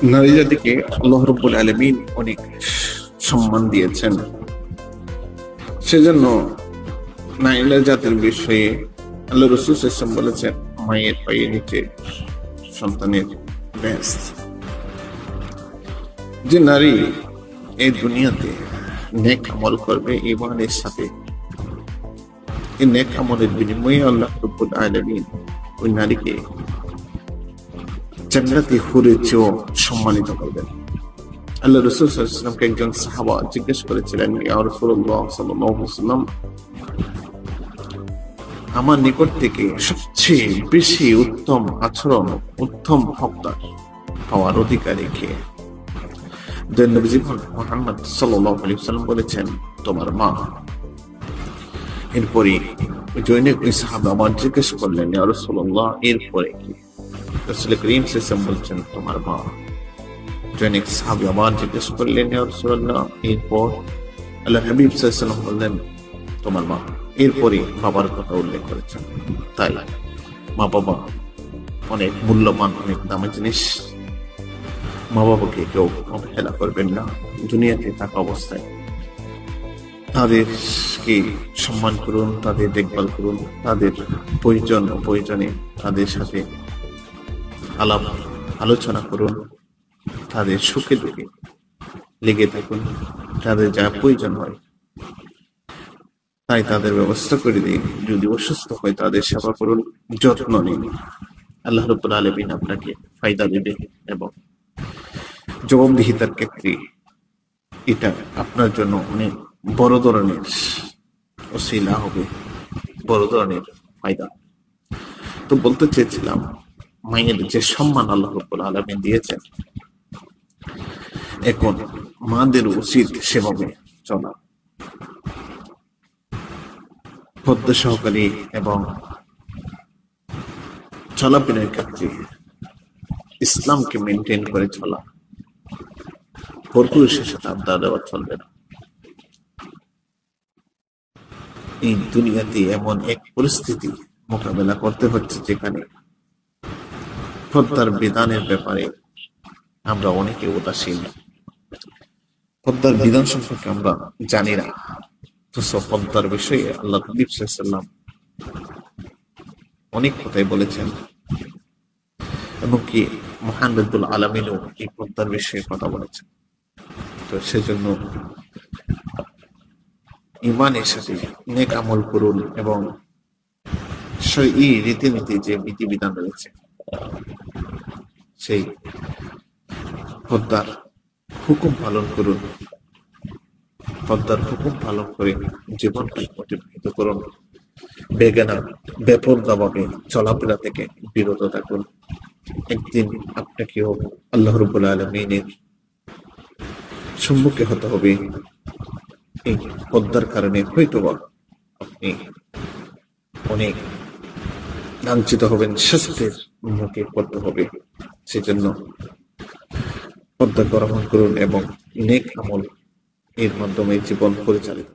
নারী জাতিকে আল্লাহ রাব্বুল আলামিন অনেক সম্মান দিয়েছেন। সেজন্য নারী জাতির বিষয়ে আল্লাহ রাসূল সাল্লাল্লাহু আলাইহি ওয়াসাল্লাম বলেছেন, মায়ের পায়ের নিচে সন্তানের বেহেশত। যে নারী এই দুনিয়াতে নেক আমল করবে ঈমানের সাথে, এই নেক আমলের বিনিময়ে আল্লাহ রাব্বুল আলামিন ওই নারীকে জান্নাতি হুরের চেয়েও সম্মানিত করবেন। আল্লাহ রাসূল সাল্লাল্লাহু আলাইহি ওয়াসাল্লামকে একজন সাহাবা জিজ্ঞেস করেছিলেন, ইয়া রাসূলুল্লাহ সাল্লাল্লাহু আলাইহি ওয়াসাল্লাম, আমার নিকট থেকে সবচেয়ে বেশি উত্তম আচরণ, উত্তম হকদার হওয়ার অধিকারী কে? নবীজি মুহাম্মদ সাল্লাল্লাহু আলাইহি ওয়াসাল্লাম বলেছেন, তোমার মা। এরপরে জৈনিক ওই সাহাবা আমার জিজ্ঞেস করলেন, ইয়া রাসূলুল্লাহ, এরপরে কি? রাসূল করিম সাল্লাল্লাহু আলাইহি ওয়াসাল্লাম বলছেন, তোমার মা। জৈনিক সাহাবী আবার জিজ্ঞেস করলেন, ইয়া রাসূলুল্লাহ, এরপর? আল্লাহ হাবিব সাল্লাল্লাহু আলাইহি ওয়াসাল্লাম বললেন, তোমার মা। এরপরে বাবার কথা উল্লেখ করেছেন। তাই মা বাবা অনেক মূল্যবান, অনেক দামি জিনিস। মা বাবাকে কেউ অবহেলা করবেন না। দুনিয়াতে থাকা অবস্থায় তাদেরকে সম্মান করুন, তাদের দেখভাল করুন, তাদের প্রয়োজন ও প্রয়োজনে তাদের সাথে আলাপ আলোচনা করুন, তাদের সুখে দুঃখে লেগে থাকুন, তাদের যা প্রয়োজন হয় তাই তাদের ব্যবস্থা করে দিন। যদি অসুস্থ হয় তাদের সেবা করুন, যত্ন নিন। আল্লাহ রাব্বুল আলামিন আপনাকে ফায়দা দেবে এবং জবাবদিহিতার ক্ষেত্রে এটা আপনার জন্য অনেক বড় ধরনের ওসিলা হবে, বড় ধরনের ফায়দা। তো বলতে চেয়েছিলাম, মায়ের যে সম্মান আল্লাহ রাব্বুল আলামিন দিয়েছেন, এখন মাদের উচিত সেভাবে চলা, পর্দা সহকারী এবং চলাফেরার ক্ষেত্রে ইসলামকে মেনটেন করে চলা। পরপুরুষের সাথে আড্ডা দেওয়া চলবে না। এই দুনিয়াতে এমন এক পরিস্থিতি মোকাবেলা করতে হচ্ছে যেখানে পর্দার বিধানের ব্যাপারে আমরা অনেকে উদাসীন। পর্দার বিধান সম্পর্কে আমরা জানি না। তো পর্দার বিষয়ে আল্লাহ হাবিব সাল্লাল্লাহু আলাইহি ওয়াসাল্লাম অনেক কথাই বলেছেন, এবং কি মহান রব্বুল আলামিনও এই পর্দার বিষয়ে কথা বলেছেন। তো সেজন্য ঈমানের সাথে নেক আমল করুন এবং শরঈ রীতিনীতি যে বিধিবিধান রয়েছে সেই পর্দার হুকুম পালন করুন। পর্দার হুকুম পালন করে জীবনকে অতিবাহিত করুন। বেগানা বেপরদাভাবে চলাফেরা থেকে বিরত থাকুন। একদিন আপনাকেও আল্লাহ রাব্বুল আলামিনের সম্মুখে হতে হবে। এই পর্দার কারণে হয়তোবা আপনি অনেক লাঞ্ছিত হবেন, শাস্তির মুখে পড়তে হবে। সেজন্য পর্দা গ্রহণ করুন এবং নেক আমল এর মাধ্যমে জীবন পরিচালিত